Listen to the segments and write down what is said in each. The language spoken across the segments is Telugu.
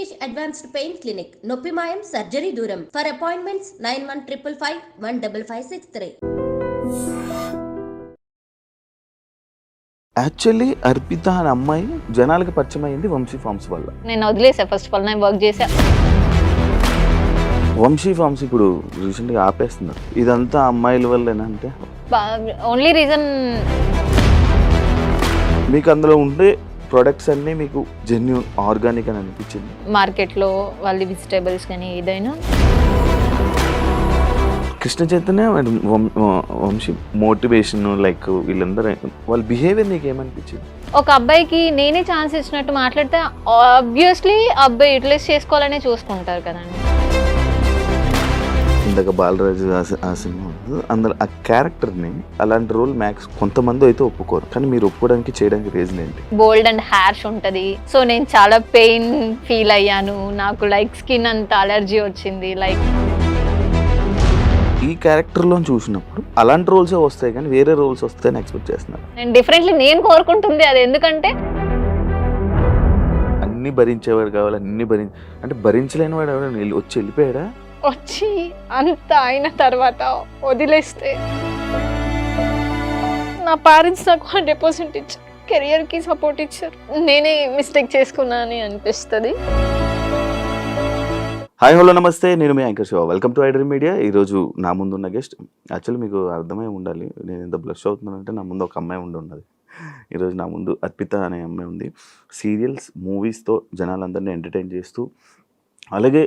బ్రిటిష్ అడ్వాన్స్డ్ పెయిన్ క్లినిక్ నొప్పి మాయం సర్జరీ దూరం ఫర్ అపాయింట్మెంట్స్ 9155515563. యాక్చువల్లీ అర్పిత అనే అమ్మాయి జనాలకు పరిచయం అయింది వంశీ ఫార్మ్స్ వల్ల. నేను వదిలేసా ఫస్ట్ ఆఫ్ ఆల్, నేను వర్క్ చేసా. వంశీ ఫార్మ్స్ ఇప్పుడు రీసెంట్గా ఆపేస్తున్నారు. ఇదంతా అమ్మాయిల వల్లేనా? అంటే ఓన్లీ రీజన్ మీకు అందులో ఉండే ప్రొడక్ట్స్ అన్నీ మీకు జెన్యూన్ ఆర్గానిక్ అని అనిపించింది? మార్కెట్లో వాళ్ళ వెజిటేబుల్స్ కానీ ఏదైనా Krishna Chaitanya and Vamsi motivation like వీళ్ళందరూ వాళ్ళ బిహేవియర్ నీకు ఏమనిపించింది? ఒక అబ్బాయికి నేనే ఛాన్స్ ఇచ్చినట్టు మాట్లాడితే ఆబ్వియస్లీ అబ్బాయి యూటిలైజ్ చేసుకోవాలనే చూసుకుంటారు కదండి. ఇందాక బాలరాజు ఆ సినిమా అందులో ఆ క్యారెక్టర్ని అలాంటి రోల్ మ్యాక్స్ కొంతమంది అయితే ఒప్పుకోరు, కానీ మీరు ఒప్పుకోవడానికి చేయడానికి రీజన్ ఏంటి? బోల్డ్ అండ్ హ్యార్ష్ ఉంటుంది. సో నేను చాలా పెయిన్ ఫీల్ అయ్యాను, నాకు లైక్ స్కిన్ అంత అలర్జీ వచ్చింది. లైక్ ఈ క్యారెక్టర్లో చూసినప్పుడు అలాంటి రోల్సే వస్తాయి కానీ వేరే రోల్స్ వస్తాయని ఎక్స్పెక్ట్ చేస్తున్నారు. నేను డిఫరెంట్లీ నేను కోరుకుంటుంది అది. ఎందుకంటే అన్ని భరించేవాడు కావాలి, అన్ని అంటే భరించలేని వాడు ఎవరైనా వచ్చి వెళ్ళిపోయాడా? వచ్చి అంత అయిన తర్వాత వదిలేస్తే నా పేరెంట్స్ నాకు 100% ఇచ్చారు, కెరియర్కి సపోర్ట్ ఇచ్చారు. నేనే మిస్టేక్ చేసుకున్నా అని అనిపిస్తుంది. హాయ్ హలో నమస్తే, నేను మీ anchor Shiva. Welcome to iDream Media. ఈరోజు నా ముందు ఉన్న గెస్ట్ యాక్చువల్లీ మీకు అర్థమై ఉండాలి, నేను ఎంత బ్లష్ అవుతున్నానంటే నా ముందు ఒక అమ్మాయి ఉన్నది. ఈరోజు నా ముందు అర్పిత అనే అమ్మాయి ఉంది. సీరియల్స్ మూవీస్తో జనాలందరినీ ఎంటర్టైన్ చేస్తూ, అలాగే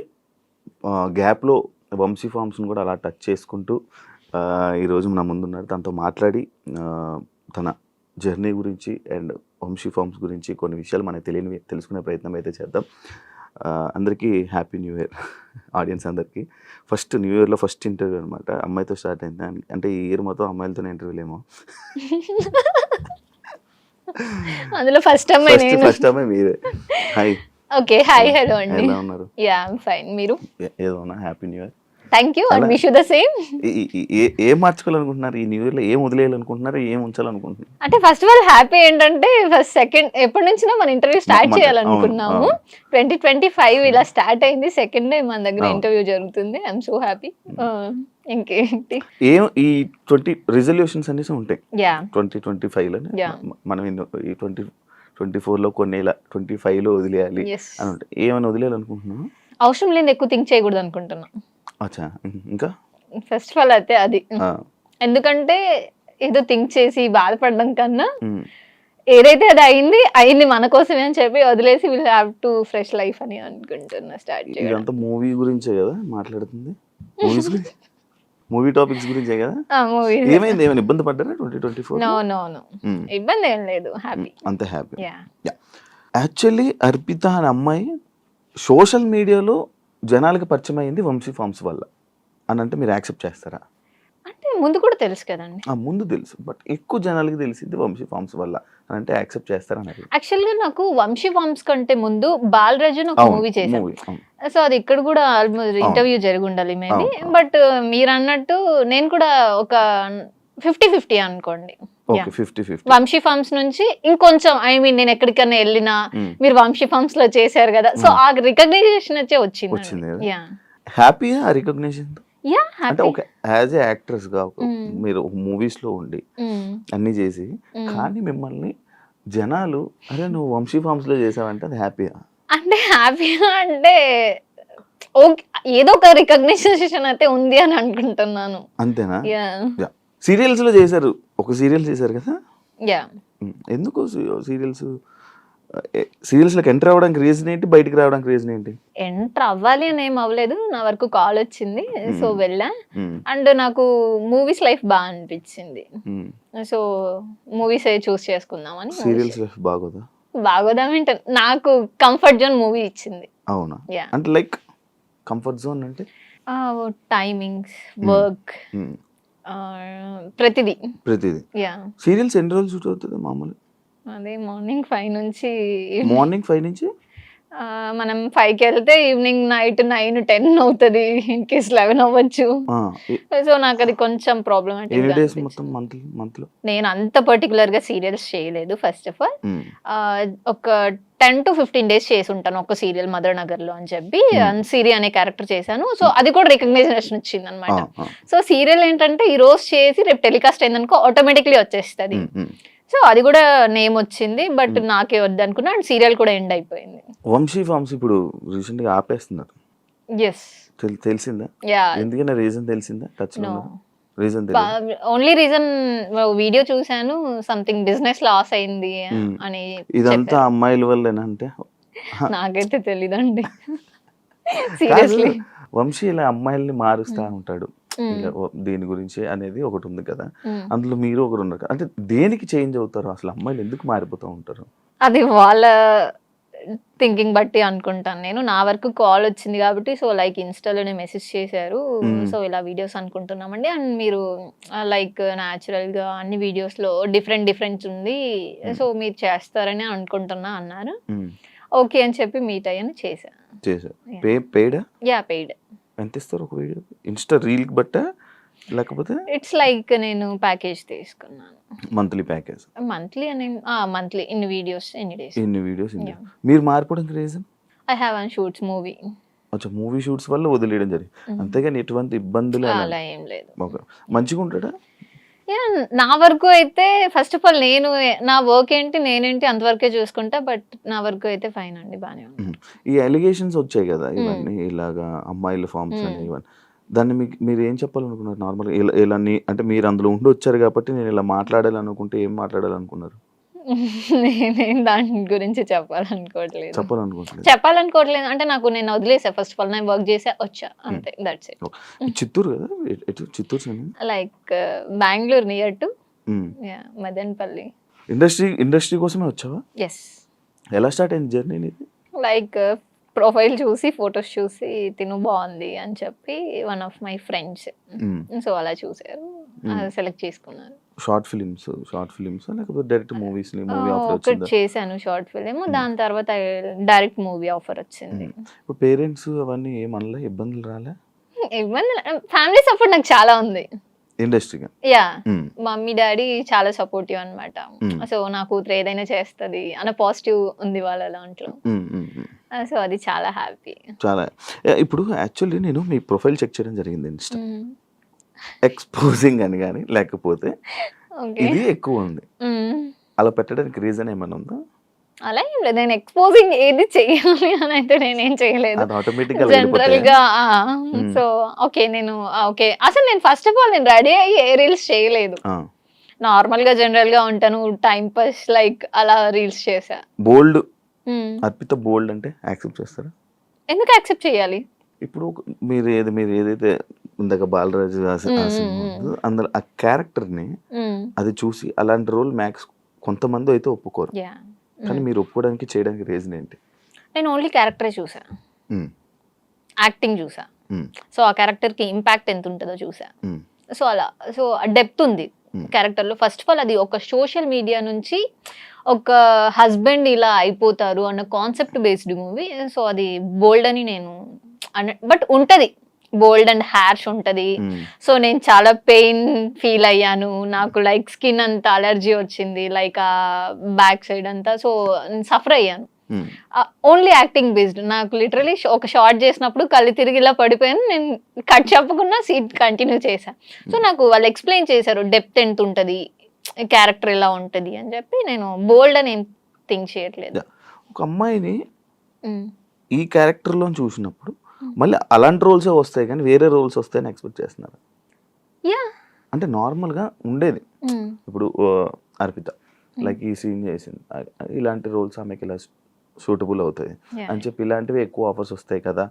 గ్యాప్లో వంశీ ఫార్మ్స్ని కూడా అలా టచ్ చేసుకుంటూ ఈరోజు నా ముందున్నారు. తనతో మాట్లాడి తన జర్నీ గురించి అండ్ వంశీ ఫార్మ్స్ గురించి కొన్ని విషయాలు మనకు తెలియనివి తెలుసుకునే ప్రయత్నం అయితే చేద్దాం. అందరికీ హ్యాపీ న్యూ ఇయర్ ఆడియన్స్ అందరికీ. ఫస్ట్ న్యూ ఇయర్లో ఫస్ట్ ఇంటర్వ్యూ అనమాట, అమ్మాయితో స్టార్ట్ అయింది. అంటే ఈ ఇయర్ మొత్తం అమ్మాయిలతోనే ఇంటర్వ్యూలేమో. అందులో ఫస్ట్ అమ్మాయి మీరే. హాయ్. ఓకే, హాయ్ హలో అండి. ఎలా ఉన్నారు? Yeah I'm fine. మీరు? ఏదో happy new year. Thank you and wish you the same. ఏం మార్చుకోవాలనుకుంటున్నారు ఈ న్యూ ఇయర్లో? ఏం వదిలేయాలనుకుంటున్నారు, ఏం ఉంచాలనుకుంటున్నారు? అంటే ఫస్ట్ ఆఫ్ ఆల్ హ్యాపీ ఏంటంటే ఫస్ట్ సెకండ్ ఎప్పటి నుంచినా మన ఇంటర్వ్యూ స్టార్ట్ చేయాలనుకున్నాము. 2025 ఇలా స్టార్ట్ అయింది. సెకండ్ డే మన దగ్గర ఇంటర్వ్యూ జరుగుతుంది. I'm so happy. ఇంకేంటి ఈ 20 రిజల్యూషన్స్ అనేసి ఉంటాయి 2025లో. మనం ఈ 2024లో కొన్ని 25లో వదిలేయాలి అని ఉంటాయి. ఏమైనా వదిలేయాలనుకుంటున్నాను? అవసరం లేని ఎక్కువ థింక్ చేయకూడదు అనుకుంటున్నా. అచ్చా, ఇంకా ఫస్ట్ ఆఫ్ ఆల్ అయితే అది. ఎందుకంటే ఏదో థింక్ చేసి బాధపడడం కన్నా ఏదైతే అది అయింది మన కోసమే అని చెప్పి వదిలేసి will have to fresh life అని అనుకుంటున్నా. స్టార్ట్ చేయాలి. ఇదంతా మూవీ గురించే కదా మాట్లాడుతుంది, మూవీస్ గురించి, మూవీ టాపిక్స్ గురించే కదా. ఏమైంది, ఏమైనా ఇబ్బంది పడ్డారా 2024? నో ఇబ్బంది ఏం లేదు, హ్యాపీ, అంత హ్యాపీ. యాక్చువల్లీ అర్పిత అనే అమ్మాయి సోషల్ మీడియాలో జనాలకు పరిచయం అయింది వంశీ ఫార్మ్స్ వల్ల అని అంటే మీరు యాక్సెప్ట్ చేస్తారా? అంటే ముందు కూడా తెలుసు కదండి. ముందు తెలుసు, బట్ ఎక్కువ జనాలకి తెలిసింది వంశీ ఫార్మ్స్ వల్ల అని అంటే యాక్సెప్ట్ చేస్తారా? యాక్చువల్ గా నాకు వంశీ ఫార్మ్స్ కంటే ముందు బాలరాజు ఒక మూవీ చేశాను. సో అది ఇక్కడ కూడా ఆల్మోస్ట్ ఇంటర్వ్యూ జరిగి ఉండాలి మేబీ. బట్ మీరు అన్నట్టు నేను కూడా ఒక 50-50 అనుకోండి. వంశీ ఫార్మ్స్ నుంచి ఇంకొంచెం నేను ఎక్కడికైనా వెళ్ళినా మీరు వంశీ ఫార్మ్స్ లో చేశారు కదా, సో ఆ రికగ్నైజేషన్ వచ్చే వచ్చింది. హ్యాపీ ఆ రికగ్నిషన్. అంటే ఒక యాజ్ ఏ యాక్ట్రెస్ గా మీరు మూవీస్ లో ఉండి అన్ని చేసి, కానీ మిమ్మల్ని జనాలు అరే నువ్వు వంశీ ఫార్మ్స్ లో చేసావంటే అది హ్యాపీయా? అంటే హ్యాపీగా అంటే ఏదో ఒక రికగ్నైజేషన్ అయితే ఉంది అని అనుకుంటున్నాను. అంతేనా? సీరియల్స్ లో చేశారు, ఒక సీరియల్ చేశారు కదా. ఎందుకు సీరియల్స్ లోకి ఎంటర్ అవ్వడానికి రీజన్ ఏంటి, బయటికి రావడానికి రీజన్ ఏంటి? ఎంటర్ అవ్వాలి అని ఏం అవ్వలేదు, నా వరకు కాల్ వచ్చింది, సో వెళ్ళా. అండ్ నాకు మూవీస్ లైఫ్ బాగా అనిపించింది, సో మూవీస్ చూస్ చేసుకుందామని. సీరియల్స్ లైఫ్ బాగోదామంటే నాకు కంఫర్ట్ జోన్ మూవీ ఇచ్చింది. అవునా? అంటే లైక్ కంఫర్ట్ జోన్ అంటే టైమింగ్స్, వర్క్, ప్రతిదీ. సీరియల్స్ ఎన్ని రోజులు షూట్ అవుతుంది మామూలు? అదే మార్నింగ్ 5 నుంచి మనం 5కి వెళ్తే ఈవినింగ్ నైట్ 9-10 అవుతుంది, ఇన్ కేస్ 11 అవ్వచ్చు. సో నాకు అది కొంచెం ప్రాబ్లమాటిక్. నేను అంత పర్టికులర్ గా సీరియల్స్ చేయలేదు. ఫస్ట్ ఆఫ్ ఆల్ ఒక 10 to 15 డేస్ చేసి ఉంటాను ఒక సీరియల్ మదర్ నగర్ లో అని చెప్పి సిరి అనే క్యారెక్టర్ చేశాను. సో అది కూడా రికగ్నైజేషన్ వచ్చింది అనమాట. సో సీరియల్ ఏంటంటే ఈ రోజు చేసి రేపు టెలికాస్ట్ అయిందనుకో ఆటోమేటిక్లీ వచ్చేస్తుంది. సో అది కూడా నేమ్ వచ్చింది, బట్ నాకే వద్దనుకున్నా అండ్ సీరియల్ కూడా ఎండ్ అయిపోయింది. వంశీ ఫార్మ్స్ ఇప్పుడు రీసెంట్ గా ఆపేస్తున్నారు. ఎస్, తెలిసిందా? యా, ఎందుకన్నా రీజన్ తెలిసిందా? Touch no reason only reason video చూసాను, సంథింగ్ బిజినెస్ లాస్ అయింది అని. ఇదంతా అమ్మాయిల వల్లేనా అంటే? నాకైతే తెలీదండి సీరియస్లీ. వంశీ ఇలా అమ్మాయిల్ని మారుస్తా ఉంటాడు ఇలా దీని గురించి అనేది ఒకటి ఉంది కదా, అందులో మీరు ఒకరు ఉన్నారు కదా. అంటే దేనికి చేంజ్ అవుతారు అసలు అమ్మాయిలు, ఎందుకు మారిపోతూ ఉంటారు? అది వాళ్ళ థింకింగ్ బట్టి అనుకుంటాను నేను. నా వరకు కాల్ వచ్చింది కాబట్టి, సో లైక్ ఇన్స్టాలోనే మెసేజ్ చేశారు, సో ఇలా వీడియోస్ అనుకుంటున్నామండి అండ్ మీరు లైక్ న్యాచురల్ గా అన్ని వీడియోస్ లో డిఫరెంట్ ఉంది, సో మీరు చేస్తారని అనుకుంటున్నా అన్నారు. ఓకే అని చెప్పి మీట్ అయ్యాను, చేశాను. పెయిడా? Yeah, paid. ఎంత ఇస్తారు ఒక వీడియో? ఇన్స్టా రీల్ బట్ట లేకపోతే? ఇట్స్ లైక్ నేను ప్యాకేజ్ తీసుకున్నాను, మంత్లీ ప్యాకేజ్. మంత్లీ అని మంత్లీ ఇన్ని వీడియోస్ ఎన్ని డేస్. మీరు మారిపోవడానికి reason? I have one shoots movie. అచ్చా, మూవీ షూట్స్ వల్ల వదిలేయడం జరిగింది, అంతేగాని ఎటువంటి ఇబ్బందులు అలా ఏం లేదు. మంచిగా ఉంటాడా? నా వరకు అయితే ఫస్ట్ ఆఫ్ ఆల్ నేను నా వర్క్ ఏంటి నేనేంటి అంతవరకే చూసుకుంటా, బట్ నా వరకు అయితే ఫైన్ అండి, బానే ఉంది. ఈ అలిగేషన్స్ వచ్చాయి కదా ఇవన్నీ, ఇలాగా అమ్మాయిల ఫార్మ్స్ అని ఇవన్నీ, దాన్ని మీరు ఏం చెప్పాలనుకున్నారు నార్మల్గా? ఇలా అంటే మీరు అందులో ఉండి వచ్చారు కాబట్టి నేను ఇలా మాట్లాడాలనుకుంటే ఏం మాట్లాడాలనుకున్నారు? నేనేం దాని గురించి చెప్పాలనుకోవట్లేదు అంటే నాకు నేను వదిలేసా. ఫస్ట్ ఆఫ్ ఆల్ నేను వర్క్ చేసా వచ్చా అంతే, దట్స్ ఇట్. చిత్తూరు కదా? Chittoor like Bengaluru near to Madanapalle. Industry కోసమే వచ్చావా? ఎస్. ఎలా స్టార్ట్ అయింది జర్నీ నీది? లైక్ ప్రొఫైల్ చూసి ఫొటోస్ చూసి తిను బాగుంది అని చెప్పి one of my friends, so అలా చూసారు, సెలెక్ట్ చేసుకున్నారు. షార్ట్ ఫిలిమ్స్ లేకపోతే డైరెక్ట్ మూవీస్? ఒకటి చేశాను షార్ట్ ఫిలిం, దాని తర్వాత డైరెక్ట్ మూవీ ఆఫర్ వచ్చింది. ఇప్పుడు పేరెంట్స్ అవన్నీ ఏమనలే, ఇబ్బందులు రాలే? ఫ్యామిలీ సపోర్ట్ నాకు చాలా ఉంది ఇండస్ట్రీగా. యా, మమ్మీ డాడీ చాలా సపోర్టివ్ అన్నమాట. సో నా కూతురు ఏదైనా చేస్తుంది అన్న పాజిటివ్ ఉంది వాళ్ళ దాంట్లో, సో అది చాలా హ్యాపీ. చాలా. ఇప్పుడు యాక్చువల్లీ నేను మీ ప్రొఫైల్ చెక్ చేయడం జరిగింది, ఇన్స్టా ఎక్స్పోజింగ్ అని కానీ లేకపోతే ఇది ఎక్కువ ఉంది, అలా పెట్టడానికి రీజన్ ఏమైనా ఉందా? అలా ఏం లేదు, నేను ఎక్స్పోజింగ్ ఏది చెయ్యాలి అని అయితే నేనేం చేయలేదు జనరల్ గా. సో ఓకే ఓకే అసలు నేను ఫస్ట్ ఆఫ్ ఆల్ నేను రెడీ అయ్యి ఏ రీల్స్ చేయలేదు, నార్మల్ గా జనరల్ గా ఉంటాను, టైం పాస్ లైక్ అలా రీల్స్ చేసా. బోల్డ్ అర్పిత బోల్డ్ అంటే యాక్సెప్ట్ చేస్తారా? ఎందుకు యాక్సెప్ట్ చేయాలి? ఇప్పుడు మీరు ఏదైతే ఇందాక బాలరాజు అందులో ఆ క్యారెక్టర్ ని అది చూసి అలాంటి రోల్ మ్యాక్స్ కొంతమంది అయితే ఒప్పుకోరు, కానీ మీరు ఒప్పుకోవడానికి చేయడానికి రీజన్ ఏంటి? నేను ఓన్లీ క్యారెక్టరే చూసా, యాక్టింగ్ చూసా, సో ఆ క్యారెక్టర్ కి ఇంపాక్ట్ ఎంత ఉంటుందో చూసా, సో అలా సో డెప్త్ ఉంది క్యారెక్టర్ లో. ఫస్ట్ ఆఫ్ ఆల్ అది ఒక సోషల్ మీడియా నుంచి ఒక హస్బెండ్ ఇలా అయిపోతారు అన్న కాన్సెప్ట్ బేస్డ్ మూవీ, సో అది బోల్డ్ అని నేను బట్ ఉంటది బోల్డ్ అండ్ హ్యార్ష్ ఉంటది. సో నేను చాలా పెయిన్ ఫీల్ అయ్యాను, నాకు లైక్ స్కిన్ అంతా అలర్జీ వచ్చింది, లైక్ ఆ బ్యాక్ సైడ్ అంతా, సో సఫర్ అయ్యాను. Only acting based. నాకు లిటరలీ ఒక షార్ట్ చేసినప్పుడు కళ్ళు తిరిగి ఇలా పడిపోయాను, నేను కట్ చెప్పకుండా సీట్ కంటిన్యూ చేశాను. సో నాకు వాళ్ళు ఎక్స్ప్లెయిన్ చేశారు డెప్త్ ఎంత ఉంటది, క్యారెక్టర్ ఎలా ఉంటది అని చెప్పి, నేను బోల్డ్ అని ఏం థింక్ చేయట్లేదు. ఒక అమ్మాయిని ఈ క్యారెక్టర్ లో చూసినప్పుడు మళ్ళీ అలాంటి రోల్సే వస్తాయి కానీ వేరే రోల్స్ వస్తాయని ఎక్స్పెక్ట్ చేస్తున్నారు? అంటే నార్మల్ గా ఉండేది ఇప్పుడు అర్పిత లైక్ ఈ సీన్ చేసింది, ఇలాంటి రోల్స్ ఆమెకి ఇలా సూటబుల్ అవుతాయి అని చెప్పి ఇలాంటివి ఎక్కువ ఆఫర్స్ వస్తాయి కదా,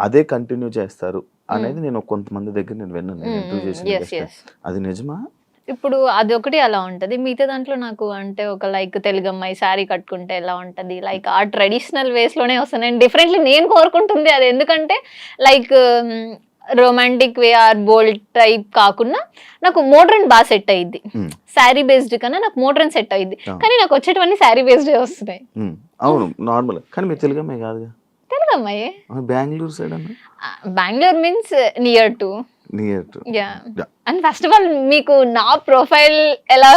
అదే కంటిన్యూ చేస్తారు అనేది నేను కొంతమంది దగ్గర నేను విన్నాను, ఇంటర్వ్యూ చేసిన. అది నిజమా? ఇప్పుడు అది ఒకటి అలా ఉంటది, మిగతా దాంట్లో నాకు అంటే ఒక లైక్ తెలుగు అమ్మాయి శారీ కట్టుకుంటే ఎలా ఉంటది, లైక్ ఆ ట్రెడిషనల్ వేస్ లోనే వస్తాను నేను డిఫరెంట్లీ నేను కోరుకుంటుంది అది. ఎందుకంటే like romantic way or bold type కాకుండా నాకు మోడ్రన్ బాగా సెట్ అయ్యిద్ది, శారీ బేస్డ్ కన్నా నాకు మోడ్రన్ సెట్ అయ్యిద్ది, కానీ నాకు వచ్చేటవన్నీ శారీ బేస్డ్ వస్తున్నాయి. అవును నార్మల్, కానీ మీరు తెలుగు అమ్మాయి కాదు. తెలుగు అమ్మాయి బెంగళూరు సైడ్ అన్న, Bengaluru means near to near to yeah and first of all మీకు నా ప్రొఫైల్ ఎలా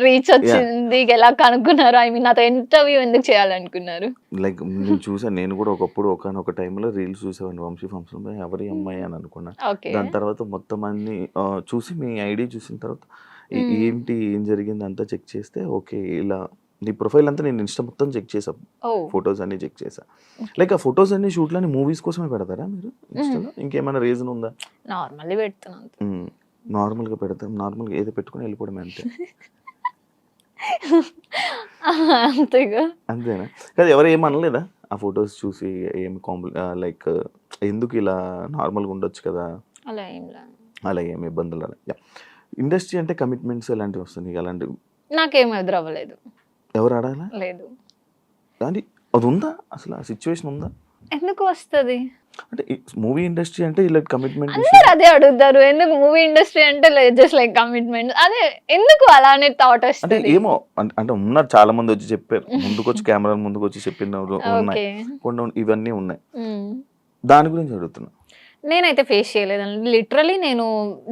రీచ్ వచ్చింది, ఎలా కనుక్కున్నారు, ఐ మీన్ నాతో ఇంటర్వ్యూ ఎందుకు చేయాలనుకున్నారు? లైక్ నేను చూసాను, నేను కూడా ఒకప్పుడు ఒకనొక టైంలో రీల్స్ చూసేవాడిని వంశీ ఫంక్షన్, ఎవరి అమ్మాయి అని అనుకున్నా. ఓకే. దాని తర్వాత మొత్తం అన్ని చూసి మీ ఐడి చూసిన తర్వాత ఏంటి ఏం జరిగింది అంతా చెక్ చేస్తే ఓకే ఇలా నీ ప్రొఫైల్ అంతా నేను ఇన్స్టా మొత్తం చెక్ చేసా, ఫొటోస్ అన్ని చెక్ చేసా. లైక్ ఆ ఫొటోస్ అన్ని షూట్లని మూవీస్ కోసమే పెడతారా మీరు ఇన్స్టాలో? ఇంకేమైనా రీజన్ ఉందా? నార్మల్లీ పెడుతున్నాను. నార్మల్గా పెడతాం, నార్మల్గా ఏదో పెట్టుకుని వెళ్ళిపోవడమే అంతే. అంతేగా. అంతేనా? కాదు ఎవరు ఏమనలేదా ఆ ఫొటోస్ చూసి? ఏం లైక్ ఎందుకు ఇలా నార్మల్గా ఉండొచ్చు కదా, అలా ఏం లేదు, అలా ఏమి ఇబ్బందులు అలా? ఇండస్ట్రీ అంటే కమిట్మెంట్స్ ఎలాంటివి వస్తుంది? అలాంటివి నాకేం ఎదురవ్వలేదు. ఎవరు అడగాలా? లేదు. కానీ అది ఉందా అసలు, ఆ సిచ్యువేషన్ ఉందా? ఎందుకు వస్తుంది అంటే మూవీ ఇండస్ట్రీ అంటే ఇలా కమిట్మెంట్ అందరు అదే అడుగుతారు, ఎందుకు మూవీ ఇండస్ట్రీ అంటే జస్ట్ లైక్ కమిట్మెంట్, అదే ఎందుకు అలానే థాట్ అంటే వస్తుంది? ఏమో అంటే ఉన్నారు చాలా మంది వచ్చి చెప్పారు, ముందుకు వచ్చి కెమెరా ముందుకు వచ్చి చెప్పినవి ఉన్నాయి, కొన్ని ఇవన్నీ ఉన్నాయి. దాని గురించి అడుగుతున్నా. నేనైతే ఫేస్ చేయలేదండి. లిటరలీ నేను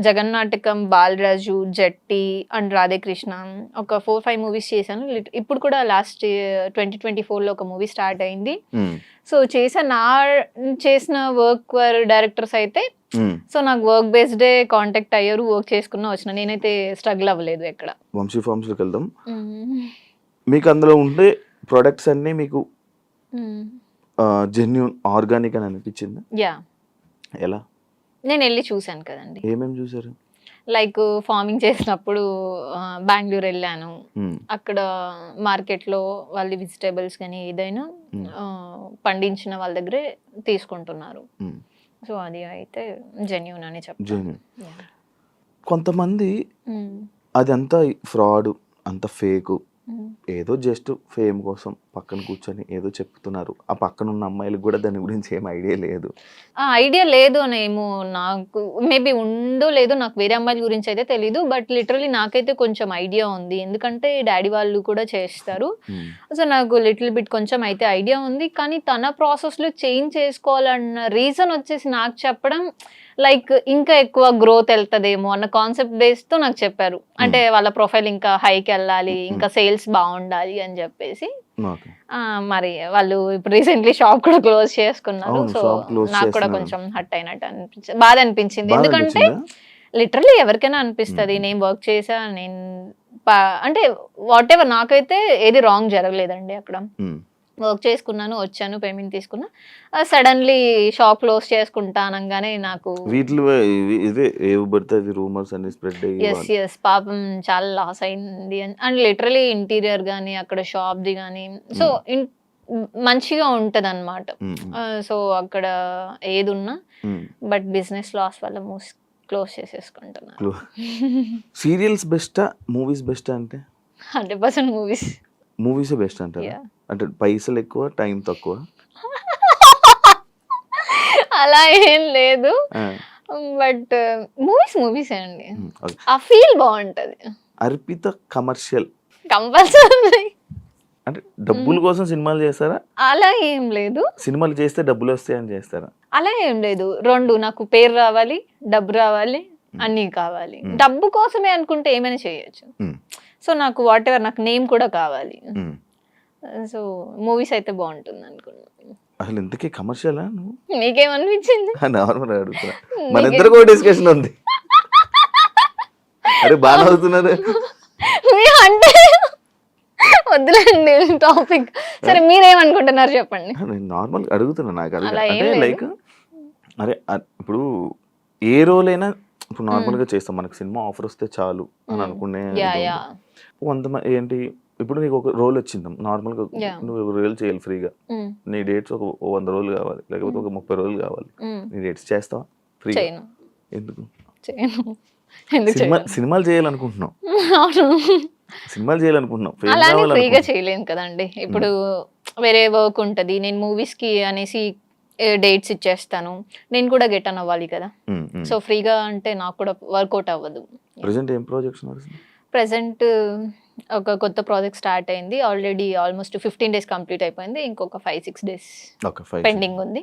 జగన్నాటకం, బాలరాజు, జట్టి అండ్ రాధేకృష్ణ ఒక 4-5 మూవీస్ చేశాను. ఇప్పుడు కూడా లాస్ట్ 2024లో ఒక మూవీ స్టార్ట్ అయింది. సో చేసిన వర్క్ డైరెక్టర్స్ అయితే సో నాకు వర్క్ బేస్డే కాంటాక్ట్ అయ్యారు, వర్క్ చేసుకున్నా వచ్చిన. నేనైతే స్ట్రగుల్ అవ్వలేదు ఎక్కడ. వంశీ ఫార్మ్స్లోకి వెళ్దాం. మీకు అందులో ఉండే ప్రొడక్ట్స్ అన్నీ మీకు జెన్యూన్ ఆర్గానిక్ అని అనిపించింది? యా. ఎలా? నేను వెళ్ళి చూశాను కదండి. ఏమేమి చూసారు? లైక్ ఫార్మింగ్ చేసినప్పుడు బెంగళూరు వెళ్ళాను. అక్కడ మార్కెట్లో వాళ్ళ వెజిటేబుల్స్ కానీ ఏదైనా పండించిన వాళ్ళ దగ్గరే తీసుకుంటున్నారు. సో అది అయితే జెన్యూన్ అని చెప్తాను. కొంతమంది అదంతా ఫ్రాడ్, అంత ఫేక్, ఏదో జస్ట్ ఫేమ్ కోసం పక్కన కూర్చొని ఏదో చెప్తున్నారు. ఆ పక్కన ఉన్న అమ్మాయిలకు కూడా దాని గురించి ఏం ఐడియా లేదు. ఐడియా లేదు అనేమో, నాకు మేబీ ఉందో లేదో, నాకు వేరే అమ్మాయిల గురించి అయితే తెలీదు. బట్ లిటరలీ నాకైతే కొంచెం ఐడియా ఉంది, ఎందుకంటే డాడీ వాళ్ళు కూడా చేస్తారు. సో నాకు లిటిల్ బిట్ కొంచెం అయితే ఐడియా ఉంది. కానీ తన ప్రాసెస్లో చేంజ్ చేసుకోవాలన్న రీజన్ వచ్చేసి నాకు చెప్పడం లైక్ ఇంకా ఎక్కువ గ్రోత్ వెళ్తదేమో అన్న కాన్సెప్ట్ బేస్తో నాకు చెప్పారు. అంటే వాళ్ళ ప్రొఫైల్ ఇంకా హైకి వెళ్ళాలి, ఇంకా సేల్స్ బాగుండాలి అని చెప్పేసి. మరి వాళ్ళు ఇప్పుడు రీసెంట్లీ షాప్ కూడా క్లోజ్ చేసుకున్నారు. సో నాకు కూడా కొంచెం హర్ట్ అయినట్టు అనిపించింది, బాధ అనిపించింది. ఎందుకంటే లిటరలీ ఎవరికైనా అనిపిస్తుంది, నేను వర్క్ చేసా, నేను అంటే వాట్ ఎవర్, నాకైతే ఏది రాంగ్ జరగలేదండి. అక్కడ వర్క్ చేసుకున్నాను, వచ్చాను, పేమెంట్ తీసుకున్నా. సడన్లీ షాప్ క్లోజ్ చేసుకుంటా అనగానే నాకు ఎస్ పాపం చాలా లాస్ అయింది. అండ్ లిటరలీ ఇంటీరియర్ కానీ అక్కడ షాప్ది కానీ సో మంచిగా ఉంటది అనమాట. సో అక్కడ ఏది ఉన్నా బట్ బిజినెస్ లాస్ వల్ల క్లోజ్ చేసేసుకుంటున్నారు. సీరియల్స్ బెస్టా మూవీస్ బెస్టా? అంటే 100% మూవీస్ బెస్ట్ అంటారు. అంటే పైసలు ఎక్కువ, టైం తక్కువ? అలా ఏం లేదు, బట్ మూవీస్ అండి. ఆ ఫీల్ బాగుంటది. Arpita commercial compulsory. అంటే డబ్బుల కోసం సినిమాలు చేస్తారా? అలా ఏం లేదు. సినిమాలు చేస్తే డబ్బులు వస్తాయని చేస్తారా? అలా ఏం లేదు. రెండు, నాకు పేరు రావాలి, డబ్బు రావాలి, అన్నీ కావాలి. డబ్బు కోసమే అనుకుంటే ఏమైనా చేయొచ్చు. సో నాకు వాట్ ఎవర్, నాకు నేమ్ కూడా కావాలి. సో మూవీస్ అయితే బాగుంటుంది అనుకున్నా. అసలు ఇంతకీ కమర్షియలా? మీకేమనిపించింది? నార్మల్ అడుగుతున్నా, మన ఇద్దరు కూడా డిస్కషన్ ఉంది. అరే బాగా అవుతున్నారు అంటే వద్దులేండి టాపిక్. సరే మీరేమనుకుంటున్నారు చెప్పండి. నేను నార్మల్ అడుగుతున్నా. నాకు అంటే లైక్ అరే ఇప్పుడు ఏ రోల్ అయినా ఇప్పుడు నార్మల్గా చేస్తాం, మనకు సినిమా ఆఫర్ వస్తే చాలు అని అనుకునే కొంతమంది ఏంటి, ఇప్పుడు నీకు ఒక రోల్ వచ్చింది నార్మల్గా, నువ్వు ఒక రోల్ చేయాలి ఫ్రీగా, నీ డేట్స్ ఒక 100 రోజులు కావాలి, లేకపోతే ఒక 30 రోజులు కావాలి, నీ డేట్స్ చేస్తావా ఫ్రీగా? ఎందుకు? సినిమాలు చేయాలనుకుంటున్నావు, సినిమాలు చేయాలనుకుంటున్నావు, ఫ్రీగా చేయలేను కదండి. ఇప్పుడు వేరే వర్క్ ఉంటది, నేను మూవీస్ కి అనేసి డేట్స్ ఇచ్చేస్తాను, నేను కూడా గెట్ అన్ అవ్వాలి కదా. సో ఫ్రీగా అంటే నాకు కూడా వర్కౌట్ అవ్వదు. ప్రెసెంట్ ఏం ప్రాజెక్ట్స్ నడుస్తుంది? ప్రెసెంట్ ఒక కొత్త ప్రాజెక్ట్ స్టార్ట్ అయింది. ఆల్రెడీ ఆల్మోస్ట్ 15 days కంప్లీట్ అయిపోయింది. ఇంకొక 5-6 days ఓకే 5 పెండింగ్ ఉంది.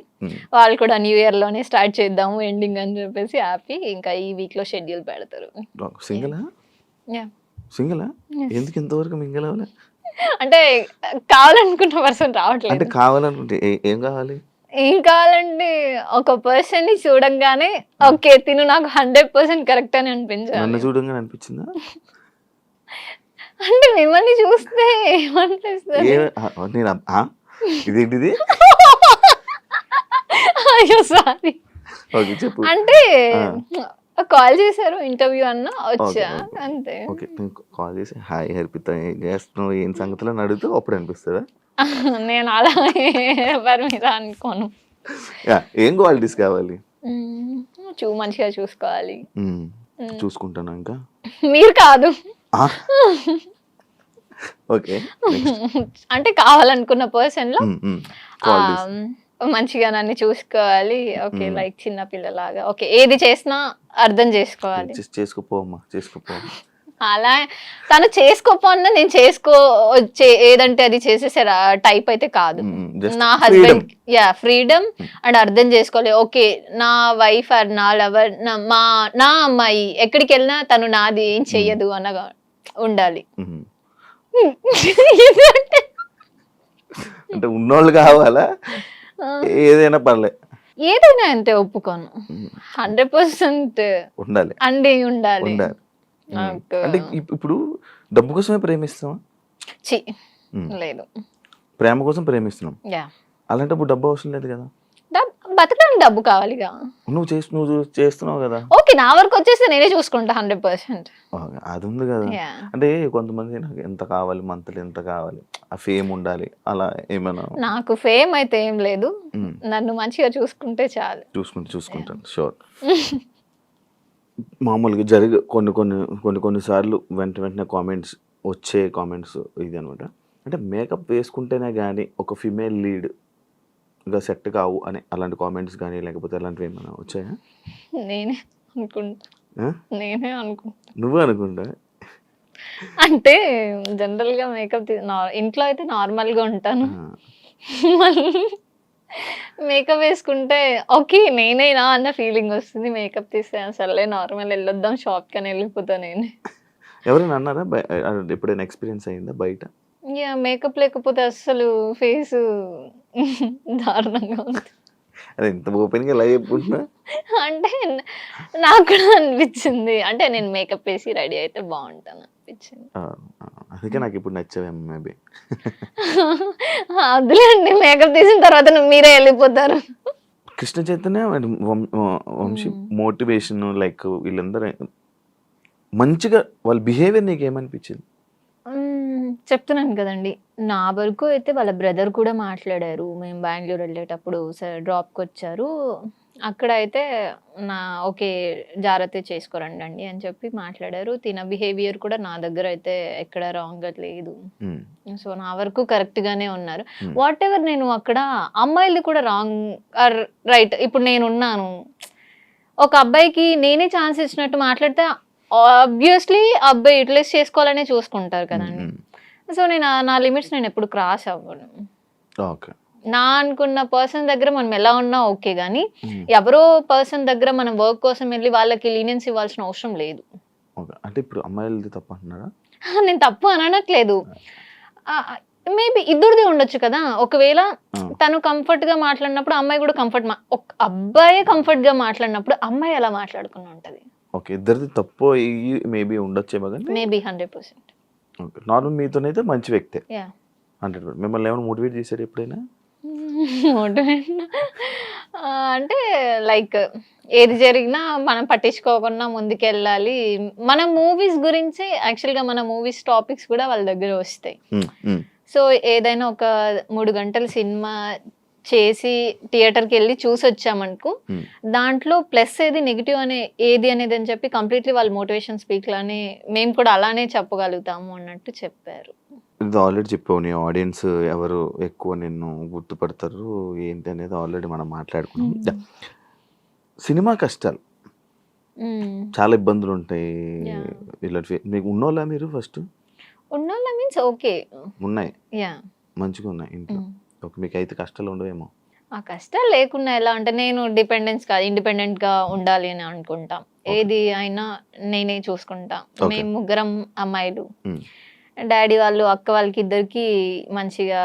వాళ్ళు కూడా న్యూ ఇయర్ లోనే స్టార్ట్ చేద్దాము ఎండింగ్ అని చెప్పేసి హ్యాపీ. ఇంకా ఈ వీక్ లో షెడ్యూల్ పెడతారు. సింగిలా Yeah. సింగిలా Yes. ఎందుకు ఇంతవరకు మింగిల్ అవ్వలే? అంటే కావాలనుకున్న పర్సన్ అంటే రావట్లేదు. కావాలనుకుంటే ఏం కావాలి? ఏం కావాలంటే ఒక పర్సన్ ని చూడంగానే ఓకే తిను నాకు 100% కరెక్ట్ అని నన్ను అనిపించాలి. చూడంగానే అనిపించిందా? అంటే మిమ్మల్ని చూస్తే ఏమనిపిస్తుంది? నేను ఇదేంటిది? అయ్యో సారీ. ఓకే చెప్పు. అంటే కాల్ చేశారు ఇంటర్వ్యూ అన్న వచ్చా అంతే. ఓకే నేను కాల్ చేసి హాయ్ హర్పిత ఏం చేస్తున్నావు ఏం సంగతిలో అని అడిగితే అప్పుడు అనిపిస్తుందా? నేను అలా ఎవరి మీద అనుకోను. ఏం క్వాలిటీస్ కావాలి? మంచిగా చూసుకోవాలి. చూసుకుంటాను ఇంకా మీరు కాదు. ఓకే అంటే కావాలనుకున్న పర్సన్ లో మంచిగా నన్ను చూసుకోవాలి. ఓకే లైక్ చిన్న పిల్లలాగా ఓకే ఏది చేసినా అర్థం చేసుకోవాలి. చేసుకోపోమ్మా చేసుకోపో. అలా తను చేసుకోపోన్నా నేను ఏదంటే అది చేసేసే టైప్ అయితే కాదు. నా హస్బెండ్ ఫ్రీడమ్ అండ్ అర్థం చేసుకోవాలి. ఓకే నా వైఫ్ ఆర్ నా లవర్ నా అమ్మాయి ఎక్కడికి వెళ్ళినా తను నాది ఏం చెయ్యదు అనగా ఉండాలి. అంటే ఉన్నోళ్ళు కావాలా? ఏదైనా పర్లే ఏదైనా అంటే ఒప్పుకోను. 100% ఉండాలి అండి ఉండాలి. అంటే ఇప్పుడు డబ్బు కోసమే ప్రేమిస్తావా? లేదు ప్రేమ కోసం ప్రేమిస్తున్నాం. అలాంటప్పుడు డబ్బు అవసరం లేదు కదా. బతకడానికి డబ్బు కావాలిగా. నువ్వు చేస్తున్నావు కదా. ఓకే నా వరకు వచ్చేస్తే నేనే చూసుకుంటా 100%. అది ఉంది కదా. అంటే కొంతమంది నాకు ఎంత కావాలి మంత్లీ ఎంత కావాలి ఆ ఫేమ్ ఉండాలి అలా ఏమైనా? నాకు ఫేమ్ అయితే ఏం లేదు. నన్ను మంచిగా చూసుకుంటే చాలు. చూసుకుంటాను షూర్. మామూలుగా కొన్ని సార్లు వెంటనే కామెంట్స్ వచ్చే కామెంట్స్ ఇది అనమాట. అంటే మేకప్ వేసుకుంటేనే కానీ ఒక ఫిమేల్ లీడ్ గా సెట్ కావు అని అలాంటి కామెంట్స్ కానీ లేకపోతే అలాంటివి ఏమైనా వచ్చాయా? నేనే అనుకుంటా. నువ్వు అనుకుంటా? అంటే జనరల్ గా మేకప్ ఇంట్లో అయితే నార్మల్ గా ఉంటాను. మేకప్ వేసుకుంటే ఓకే నేనేనా అన్న ఫీలింగ్ వస్తుంది. మేకప్ తీస్తే అసలే నార్మల్ వెళ్ళొద్దాం షాప్ కని వెళ్ళిపోతా నేనే. ఎవరైనా అన్నారా? ఎప్పుడైనా ఎక్స్పీరియన్స్ అయిందా బయట? మేకప్ లేకపోతే అసలు ఫేస్ దారుణంగా ఉంది. అదే ఇంత ఓపెన్ గా లైవ్ చెప్పుకుంటున్నా. అంటే నాకు కూడా అనిపించింది. అంటే నేను మేకప్ వేసి రెడీ అయితే బాగుంటాను అనిపించింది. అందుకే నాకు ఇప్పుడు నచ్చావేమో మేబీ. వద్దులేండి మేకప్ తీసిన తర్వాత మీరే వెళ్ళిపోతారు. కృష్ణ చైతన్య వంశీ మోటివేషన్ లైక్ వీళ్ళందరూ మంచిగా వాళ్ళ బిహేవియర్ నీకు ఏమనిపించింది? చెప్తున్నాను కదండి నా వరకు అయితే వాళ్ళ బ్రదర్ కూడా మాట్లాడారు. మేము బెంగళూరు వెళ్ళేటప్పుడు డ్రాప్కి వచ్చారు. అక్కడ అయితే ఓకే జాగ్రత్త చేసుకోరండి అని చెప్పి మాట్లాడారు. తిన బిహేవియర్ కూడా నా దగ్గర అయితే ఎక్కడ రాంగ్ లేదు. సో నా వరకు కరెక్ట్ గానే ఉన్నారు. వాట్ ఎవర్ నేను అక్కడ అమ్మాయిలు కూడా రాంగ్ ఆర్ రైట్. ఇప్పుడు నేనున్నాను ఒక అబ్బాయికి నేనే ఛాన్స్ ఇచ్చినట్టు మాట్లాడితే ఆబ్వియస్లీ అబ్బాయి యూటిలైజ్ చేసుకోవాలనే చూసుకుంటారు కదండి. సో నేను నా లిమిట్స్ నేను ఎప్పుడు క్రాస్ అవ్వను. నా అనుకున్న పర్సన్ దగ్గర మనం ఎలా ఉన్నా ఓకే కానీ ఎవరో పర్సన్ దగ్గర మనం వర్క్ కోసం వెళ్ళి వాళ్ళకి లీనియన్స్ ఇవ్వాల్సిన అవసరం లేదు. అంటే ఇప్పుడు అమ్మాయిలది తప్పు అంటున్నారా? నేను తప్పు అనట్లేదు. మేబీ ఇద్దరిది ఉండొచ్చు కదా. ఒకవేళ తను కంఫర్ట్ గా మాట్లాడినప్పుడు అమ్మాయి కూడా అబ్బాయి కంఫర్ట్ గా మాట్లాడినప్పుడు అమ్మాయి ఎలా మాట్లాడుకుని ఉంటది. ఓకే ఇద్దరిది తప్పు మేబీ ఉండొచ్చేమో కానీ మేబీ 100%. ఓకే నార్మల్ మీతోనైతే మంచి వ్యక్తే 100%. మిమ్మల్ని ఏమైనా మోటివేట్ చేశారు ఎప్పుడైనా? మోటివేట్ అంటే లైక్ ఏది జరిగినా మనం పట్టించుకోకుండా ముందుకెళ్ళాలి. మన మూవీస్ గురించి యాక్చువల్గా మన మూవీస్ టాపిక్స్ కూడా వాళ్ళ దగ్గర వస్తాయి. సో ఏదైనా ఒక 3 గంటల సినిమా చేసి థియేటర్కి వెళ్ళి చూసి వచ్చామనుకో దాంట్లో ప్లస్ ఏది నెగిటివ్ ఏది అనేది అని చెప్పి కంప్లీట్లీ వాళ్ళ మోటివేషన్ స్పీక్ లానే మేము కూడా అలానే చెప్పగలుగుతాము అన్నట్టు చెప్పారు. ఇది ఆల్రెడీ చెప్పావు నీ ఆడియన్స్ ఎవరు ఎక్కువ నిన్ను గుర్తుపడతారు ఏంటి అనేది ఆల్రెడీ మనం మాట్లాడుకున్నాం. సినిమా కష్టాలు చాలా ఇబ్బందులు ఉంటాయి. ఇలాంటి మీకు ఉన్నోళ్ళా మీరు ఫస్ట్? ఉన్నా ఇట్స్ ఓకే. ఉన్నాయి, యా. మంచిగా ఉన్నాయి ఇంట్లో. ఓకే, మీకు అయితే కష్టాలు ఉండవేమో. ఆ కష్టాలు లేకుండా ఎలా అంటే నేను డిపెండెన్స్ కాదు, ఇండిపెండెంట్ గా ఉండాలి అని అనుకుంటా. ఏది అయినా నేనే చూసుకుంటా. మేము ముగ్గురం అమ్మాయిలు, డాడీ వాళ్ళు అక్క వాళ్ళకి ఇద్దరికి మంచిగా